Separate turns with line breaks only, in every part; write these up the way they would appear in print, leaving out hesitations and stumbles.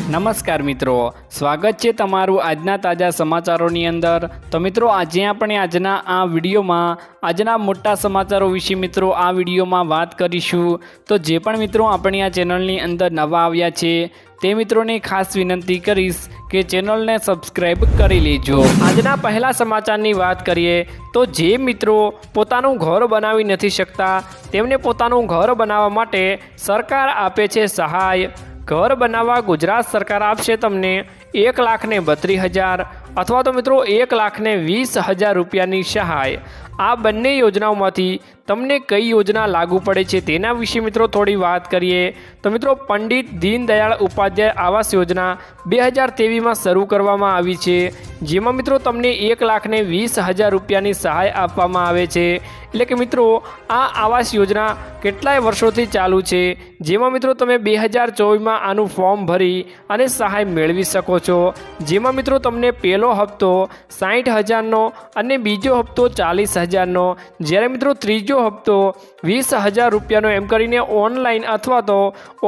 નમસ્કાર મિત્રો, સ્વાગત છે તમારું આજના તાજા સમાચારોની અંદર। તો મિત્રો આજે આપણે આજના આ વિડીયોમાં આજના મોટા સમાચારો વિશે મિત્રો આ વિડીયોમાં વાત કરીશું। તો જે પણ મિત્રો આપણી આ ચેનલની અંદર નવા આવ્યા છે તે મિત્રોને ખાસ વિનંતી કરીશ કે ચેનલને સબસ્ક્રાઇબ કરી લેજો। આજના પહેલા સમાચારની વાત કરીએ તો જે મિત્રો પોતાનું ઘર બનાવી નથી શકતા તેમને પોતાનું ઘર બનાવવા માટે સરકાર આપે છે સહાય। घर बनावा गुजरात सरकार आपसे तमने 1,32,000 अथवा तो मित्रों 1,20,000 रुपयानी सहाय। आ बंने योजनाओमांथी तमने कई योजना लागू पड़े छे तेना विषे मित्रों थोड़ी बात करिए। तो मित्रों पंडित दीनदयाळ उपाध्याय आवास योजना 2023 में शुरू करवामां आवी छे, जेमां मित्रों तमने 1,20,000 रुपयानी सहाय आपवामां आवे छे। એટલે કે મિત્રો આ આવાસ યોજના કેટલાય વર્ષોથી ચાલુ છે, જેમાં મિત્રો તમે 2024માં આનું ફોર્મ ભરી અને સહાય મેળવી શકો છો। જેમાં મિત્રો તમને પહેલો હપ્તો 60,000નો અને બીજો હપ્તો 40,000નો, જ્યારે મિત્રો ત્રીજો હપ્તો 20,000 રૂપિયાનો એમ કરીને ઓનલાઈન અથવા તો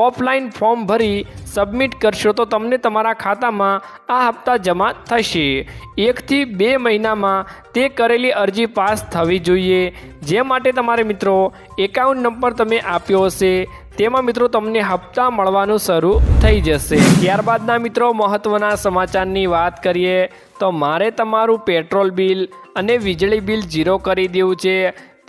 ઓફલાઈન ફોર્મ ભરી સબમિટ કરશો તો તમને તમારા ખાતામાં આ હપ્તા જમા થશે। 1 થી 2 મહિનામાં તે કરેલી અરજી પાસ થવી જોઈએ, જે માટે તમારે મિત્રો એકાઉન્ટ નંબર તમે આપ્યો હશે તેમાં મિત્રો તમને હપ્તા મળવાનું શરૂ થઈ જશે। ત્યારબાદના મિત્રો મહત્વના સમાચારની વાત કરીએ તો મારે તમારું પેટ્રોલ બિલ અને વીજળી બિલ ઝીરો કરી દેવું છે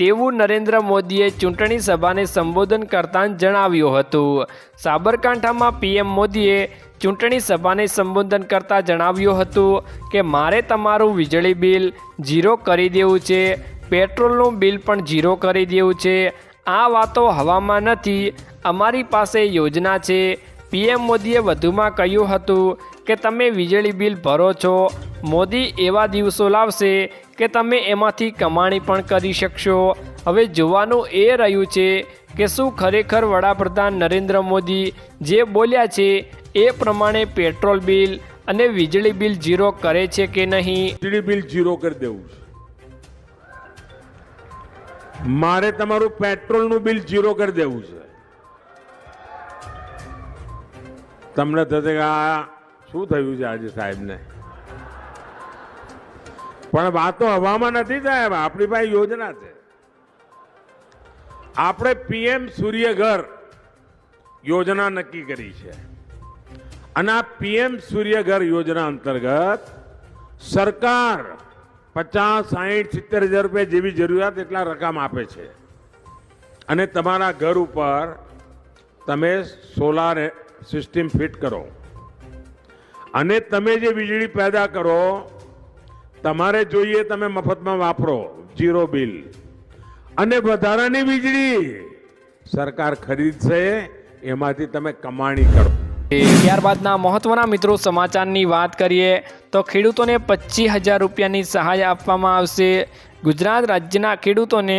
તેવું નરેન્દ્ર મોદીએ ચૂંટણી સભાને સંબોધન કરતા જણાવ્યું હતું। સાબરકાંઠામાં પીએમ મોદીએ ચૂંટણી સભાને સંબોધન કરતા જણાવ્યું હતું કે મારે તમારું વીજળી બિલ ઝીરો કરી દેવું છે, પેટ્રોલનું બિલ પણ ઝીરો કરી દેવું છે। આ વાતો હવામાં નથી, અમારી પાસે યોજના છે। પીએમ મોદીએ વધુમાં કહ્યું હતું કે તમે વીજળી બિલ ભરો છો, મોદી એવા દિવસો લાવશે કે તમે એમાંથી કમાણી પણ કરી શકશો। હવે જોવાનું એ રહ્યું છે કે શું ખરેખર વડાપ્રધાન નરેન્દ્ર મોદી જે બોલ્યા છે એ પ્રમાણે પેટ્રોલ બિલ અને વીજળી બિલ ઝીરો કરે છે કે નહીં।
વીજળી બિલ ઝીરો કરી દેવું છે, મારે તમારું પેટ્રોલનું બિલ ઝીરો કરી દેવું છે। તમને થશે કે આ શું થયું છે આજે સાહેબને, પણ વાતો હવામાં નથી સાહેબ, આપણી પાસે યોજના છે। આપણે પીએમ સૂર્યઘર યોજના નક્કી કરી છે અને આ પીએમ સૂર્યઘર યોજના અંતર્ગત સરકાર 50, 60, 70,000 રૂપિયા જેવી જરૂરિયાત એટલા રકમ આપે છે અને તમારા ઘર ઉપર તમે સોલાર સિસ્ટમ ફિટ કરો અને તમે જે વીજળી પેદા કરો તમારે જોઈએ તમે મફતમાં વાપરો, ઝીરો બિલ, અને વધારાની વીજળી સરકાર ખરીદશે, એમાંથી તમે કમાણી કરો।
ત્યારબાદના મહત્વના મિત્રો સમાચારની વાત કરીએ તો ખેડૂતોને 25,000 રૂપિયાની સહાય આપવામાં આવશે। ગુજરાત રાજ્યના ખેડૂતોને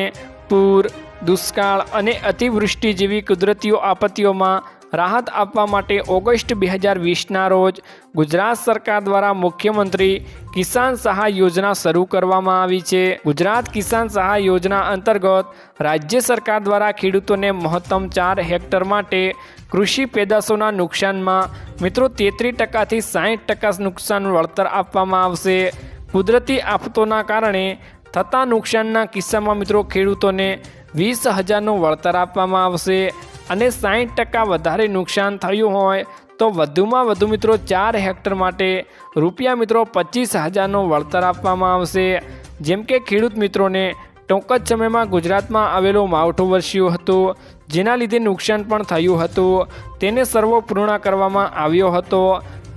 પૂર, દુષ્કાળ અને અતિવૃષ્ટિ જેવી કુદરતી આપત્તિઓમાં રાહત આપવા માટે ઓગસ્ટ 2020ના રોજ ગુજરાત સરકાર દ્વારા મુખ્યમંત્રી કિસાન સહાય યોજના શરૂ કરવામાં આવી છે। ગુજરાત કિસાન સહાય યોજના અંતર્ગત રાજ્ય સરકાર દ્વારા ખેડૂતોને મહત્તમ 4 હેક્ટર માટે કૃષિ પેદાશોના નુકસાનમાં મિત્રો 33%થી 60% નુકસાન વળતર આપવામાં આવશે। કુદરતી આફતોના કારણે થતા નુકસાનના કિસ્સામાં મિત્રો ખેડૂતોને 20,000નું વળતર આપવામાં આવશે અને 60% વધારે નુકસાન થયું હોય તો વધુમાં વધુ મિત્રો 4 હેક્ટર માટે રૂપિયા મિત્રો 25,000નું વળતર આપવામાં આવશે। જેમ કે ખેડૂત મિત્રોને ટૂંક જ સમયમાં ગુજરાતમાં આવેલું માવઠું વરસ્યું હતું, જેના લીધે નુકસાન પણ થયું હતું, તેને સર્વે પૂર્ણ કરવામાં આવ્યો હતો,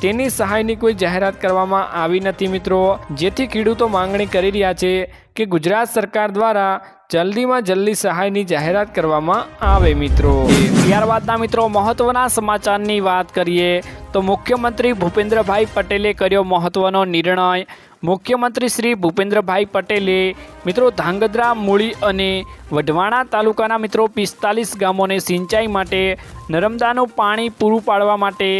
તેની સહાયની કોઈ જાહેરાત કરવામાં આવી નથી મિત્રો, જેથી ખેડૂતો માંગણી કરી રહ્યા છે કે ગુજરાત સરકાર દ્વારા જલ્દીમાં જલ્દી સહાયની જાહેરાત કરવામાં આવે મિત્રો। ત્યારબાદના મિત્રો મહત્વના સમાચારની વાત કરીએ તો મુખ્યમંત્રી ભૂપેન્દ્રભાઈ પટેલે કર્યો મહત્વનો નિર્ણય। મુખ્યમંત્રી શ્રી ભૂપેન્દ્રભાઈ પટેલે મિત્રો ધાંગધ્રા, મૂળી અને વઢવાણા તાલુકાના મિત્રો 45 ગામોને સિંચાઈ માટે નર્મદાનું પાણી પૂરું પાડવા માટે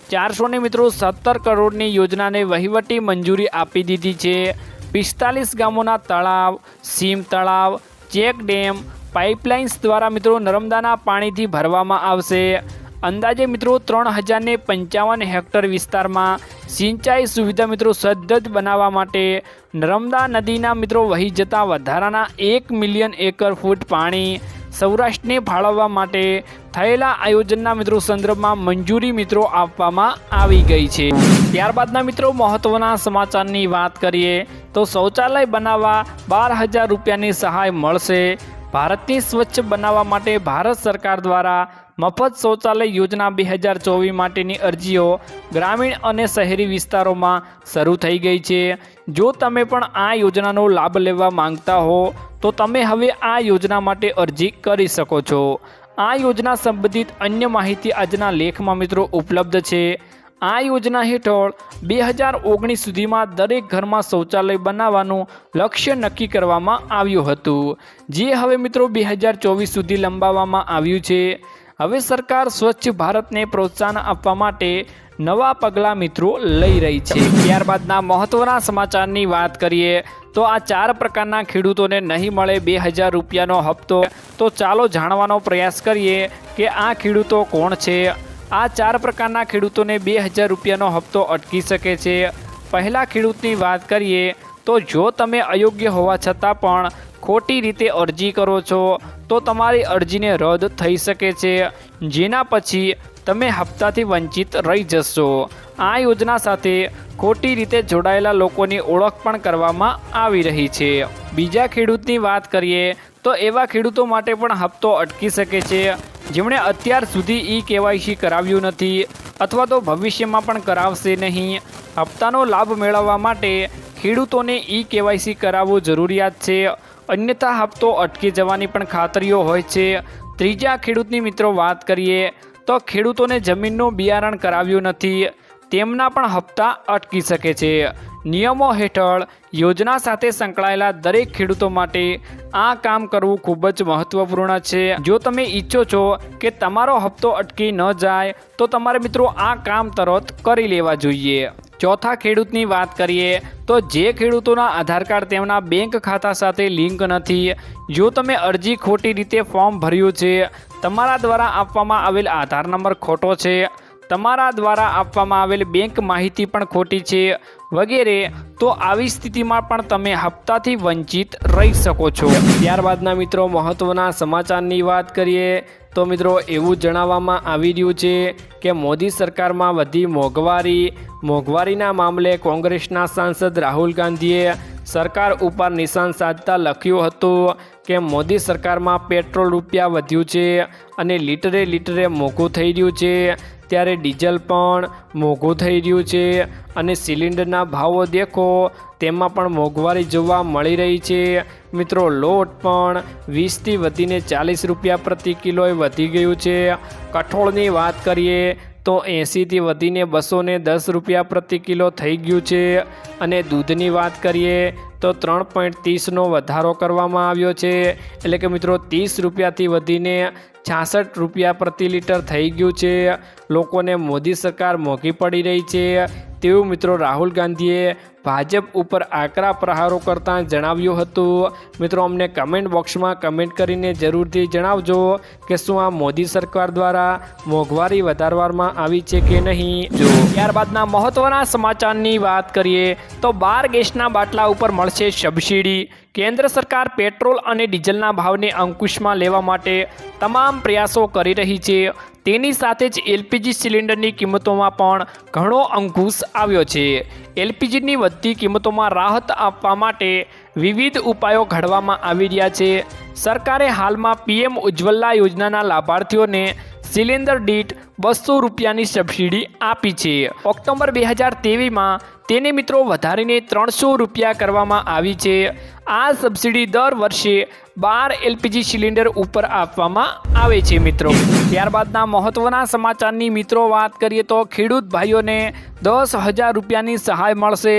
400 મિત્રો 17 કરોડની યોજનાને વહીવટી મંજૂરી આપી દીધી છે। 45 ગામોના તળાવ, સીમ તળાવ, ચેક ડેમ, પાઇપલાઇન્સ દ્વારા મિત્રો નર્મદાના પાણીથી ભરવામાં આવશે। અંદાજે મિત્રો 3055 હેક્ટર વિસ્તારમાં સિંચાઈ સુવિધા મિત્રો સદ્ધજ બનાવવા માટે નર્મદા નદીના મિત્રો વહી જતા વધારાના 1 મિલિયન એકર ફૂટ પાણી સૌરાષ્ટ્રને ફાળવવા માટે થયેલા આયોજનના મિત્રો સંદર્ભમાં મંજૂરી મિત્રો આપવામાં આવી ગઈ છે। ત્યારબાદના મિત્રો મહત્વના સમાચારની વાત કરીએ તો શૌચાલય બનાવવા 12,000 રૂપિયાની સહાય મળશે। ભારતને સ્વચ્છ બનાવવા માટે ભારત સરકાર દ્વારા મફત શૌચાલય યોજના 2024 માટેની અરજીઓ ગ્રામીણ અને શહેરી વિસ્તારોમાં શરૂ થઈ ગઈ છે। જો તમે પણ આ યોજનાનો લાભ લેવા માંગતા હો તો તમે હવે આ યોજના માટે અરજી કરી શકો છો। આ યોજના સંબંધિત અન્ય માહિતી આજના લેખમાં મિત્રો ઉપલબ્ધ છે। આ યોજના હેઠળ 2019 સુધીમાં દરેક ઘરમાં શૌચાલય બનાવવાનું લક્ષ્ય નક્કી કરવામાં આવ્યું હતું, જે હવે મિત્રો 2024 સુધી લંબાવવામાં આવ્યું છે। હવે સરકાર સ્વચ્છ ભારતને પ્રોત્સાહન આપવા માટે નવા પગલાં મિત્રો લઈ રહી છે। ત્યારબાદના મહત્વના સમાચારની વાત કરીએ તો આ 4 પ્રકારના ખેડૂતોને નહીં મળે 2,000 રૂપિયાનો હપ્તો। તો ચાલો જાણવાનો પ્રયાસ કરીએ કે આ ખેડૂતો કોણ છે। આ 4 પ્રકારના ખેડૂતોને 2,000 રૂપિયાનો હપ્તો અટકી શકે છે। પહેલા ખેડૂતની વાત કરીએ તો જો તમે અયોગ્ય હોવા છતાં પણ ખોટી રીતે અરજી કરો છો તો તમારી અરજીને રદ થઈ શકે છે, જેના પછી તમે હપ્તાથી વંચિત રહી જશો। આ યોજના સાથે ખોટી રીતે જોડાયેલા લોકોની ઓળખ પણ કરવામાં આવી રહી છે। બીજા ખેડૂતની વાત કરીએ તો એવા ખેડૂતો માટે પણ હપ્તો અટકી શકે છે જેમણે અત્યાર સુધી KYC કરાવ્યું નથી અથવા તો ભવિષ્યમાં પણ કરાવશે નહીં। હપ્તાનો લાભ મેળવવા માટે ખેડૂતોને KYC કરાવવું જરૂરિયાત છે, અન્યથા હપ્તો અટકી જવાની પણ ખાતરીઓ હોય છે। ત્રીજા ખેડૂતની મિત્રો વાત કરીએ તો ખેડૂતોને જમીનનું બિયારણ કરાવ્યું નથી, તેમના પણ હપ્તા અટકી શકે છે। નિયમો હેઠળ યોજના સાથે સંકળાયેલા દરેક ખેડૂતો માટે આ કામ કરવું ખૂબ જ મહત્વપૂર્ણ છે। જો તમે ઈચ્છો છો કે તમારો હપ્તો અટકી ન જાય તો તમારે મિત્રો આ કામ તરત કરી લેવા જોઈએ। ચોથા ખેડૂતની વાત કરીએ તો જે ખેડૂતોના આધાર કાર્ડ તેમના બેંક ખાતા સાથે લિંક નથી, જો તમે અરજી ખોટી રીતે ફોર્મ ભર્યું છે, તમારા દ્વારા આપવામાં આવેલ આધાર નંબર ખોટો છે, તમારા દ્વારા આપવામાં આવેલ બેંક માહિતી પણ ખોટી છે વગેરે, તો આવી સ્થિતિમાં પણ તમે હપ્તાથી વંચિત રહી શકો છો। ત્યારબાદના મિત્રો મહત્વના સમાચારની વાત કરીએ તો મિત્રો એવું જણાવવામાં આવી રહ્યું છે કે મોદી સરકારમાં વધી મોંઘવારીના મામલે કોંગ્રેસના સાંસદ રાહુલ ગાંધીએ સરકાર ઉપર નિશાન સાધતા લખ્યું હતું કે મોદી સરકારમાં પેટ્રોલ રૂપિયા વધ્યું છે અને લીટરે મોંઘું થઈ રહ્યું છે, ત્યારે ડીઝલ પણ મોંઘું થઈ રહ્યું છે અને સિલિન્ડરના ભાવો દેખો તેમાં પણ મોંઘવારી જોવા મળી રહી છે। મિત્રો લોટ પણ 20થી વધીને 40 રૂપિયા પ્રતિ કિલોએ વધી ગયું છે। કઠોળની વાત કરીએ તો 80થી વધીને 210 રૂપિયા પ્રતિ કિલો થઈ ગયું છે અને દૂધની વાત કરીએ તો 3.30નો વધારો કરવામાં આવ્યો છે, એટલે કે મિત્રો 30 રૂપિયાથી વધીને 66 રૂપિયા પ્રતિ લીટર થઈ ગયું છે। લોકોને મોદી સરકાર મોંઘી પડી રહી છે તેવું મિત્રો રાહુલ ગાંધીએ ભાજપ ઉપર આકરા પ્રહારો કરતાં જણાવ્યું હતું। મિત્રો અમને કમેન્ટ બોક્સમાં કમેન્ટ કરીને જરૂરથી જણાવજો કે શું આ મોદી સરકાર દ્વારા મોંઘવારી વધારવામાં આવી છે કે નહીં। જો ત્યારબાદના મહત્વના સમાચારની વાત કરીએ તો 12 ગેસના બાટલા ઉપર મળશે સબસિડી। કેન્દ્ર સરકાર પેટ્રોલ અને ડીઝલના ભાવને અંકુશમાં લેવા માટે તમામ પ્રયાસો કરી રહી છે, તેની સાથે જ LPG સિલિન્ડરની કિંમતોમાં પણ ઘણો અંકુશ આવ્યો છે। LPGની વધતી કિંમતોમાં રાહત આપવા માટે વિવિધ ઉપાયો ઘડવામાં આવી રહ્યા છે। સરકારે હાલમાં PM ઉજ્જવલા યોજનાના લાભાર્થીઓને સિલિન્ડર દીઠ 200 રૂપિયાની સબસિડી આપી છે। ઓક્ટોબર 2023માં તેને મિત્રો વધારીને 300 રૂપિયા કરવામાં આવી છે। આ સબસિડી દર વર્ષે 12 LPG સિલિન્ડર ઉપર આપવામાં આવે છે મિત્રો। ત્યારબાદના મહત્વના સમાચારની મિત્રો વાત કરીએ તો ખેડૂત ભાઈઓને 10,000 રૂપિયાની સહાય મળશે।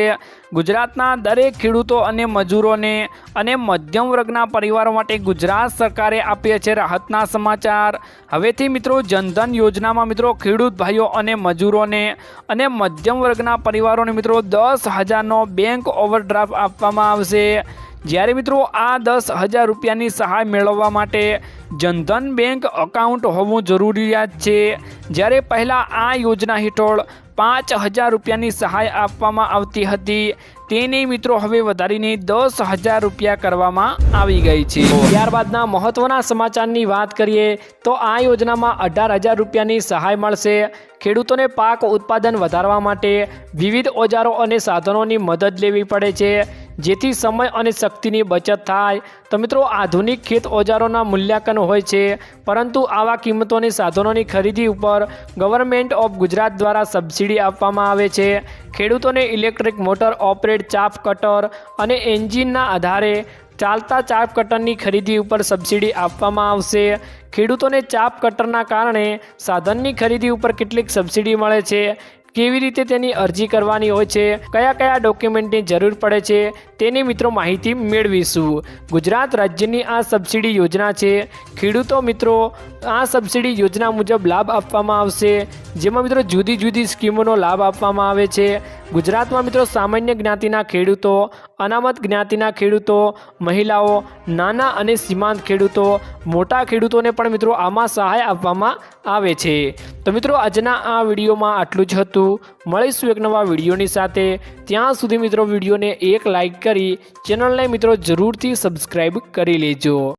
ગુજરાતના દરેક ખેડૂતો અને મજૂરોને અને મધ્યમ વર્ગના પરિવારો માટે ગુજરાત સરકારે આપ્યા છે રાહતના સમાચાર। હવેથી મિત્રો જનધન યોજનામાં મિત્રો ખેડૂત ભાઈઓ અને મજૂરોને અને મધ્યમ વર્ગના પરિવારોને મિત્રો 10,000નો બેંક ઓવરડ્રાફ્ટ આપવામાં આવશે, જ્યારે મિત્રો આ 10,000 રૂપિયાની સહાય મેળવવા માટે જનધન બેંક એકાઉન્ટ હોવું જરૂરિયાત છે। જ્યારે પહેલાં આ યોજના હેઠળ 5,000 રૂપિયાની સહાય આપવામાં આવતી હતી, તેને મિત્રો હવે વધારીને 10,000 રૂપિયા કરવામાં આવી ગઈ છે। ત્યારબાદના મહત્વના સમાચારની વાત કરીએ તો આ યોજનામાં 18,000 રૂપિયાની સહાય મળશે। ખેડૂતોને પાક ઉત્પાદન વધારવા માટે વિવિધ ઓજારો અને સાધનોની મદદ લેવી પડે છે, જેથી સમય અને શક્તિની બચત થાય। તો મિત્રો આધુનિક ખેત ઓજારોના મૂલ્યાંકન હોય છે, પરંતુ આવા કિંમતોની સાધનોની ખરીદી ઉપર ગવર્મેન્ટ ઓફ ગુજરાત દ્વારા સબસિડી આપવામાં આવે છે। ખેડૂતોને ઇલેક્ટ્રિક મોટર ઓપરેટ ચાપ કટર અને એન્જિનના આધારે ચાલતા ચાપ કટરની ખરીદી ઉપર સબસિડી આપવામાં આવશે। ખેડૂતોને ચાપ કટરના કારણે સાધનની ખરીદી ઉપર કેટલીક સબસિડી મળે છે, કેવી રીતે તેની અરજી કરવાની હોય છે, કયા કયા ડોક્યુમેન્ટની જરૂર પડે છે, તેની મિત્રો માહિતી મેળવીશું। ગુજરાત રાજ્યની આ સબસિડી યોજના છે। ખેડૂતો મિત્રો આ સબસિડી યોજના મુજબ લાભ આપવામાં આવશે, જેમાં મિત્રો જુદી જુદી સ્કીમોનો લાભ આપવામાં આવે છે। ગુજરાતમાં મિત્રો સામાન્ય જ્ઞાતિના ખેડૂતો, અનામત જ્ઞાતિના ખેડૂતો, મહિલાઓ, નાના અને સીમાંત ખેડૂતો, મોટા ખેડૂતોને પણ મિત્રો આમાં સહાય આપવામાં આવે છે। તો મિત્રો આજના આ વિડીયોમાં આટલું જ હતું। મળીશું એક નવા વિડીયોની સાથે। ત્યાં સુધી મિત્રો વિડીયોને એક લાઈક કરી ચેનલને મિત્રો જરૂરથી સબસ્ક્રાઈબ કરી લેજો।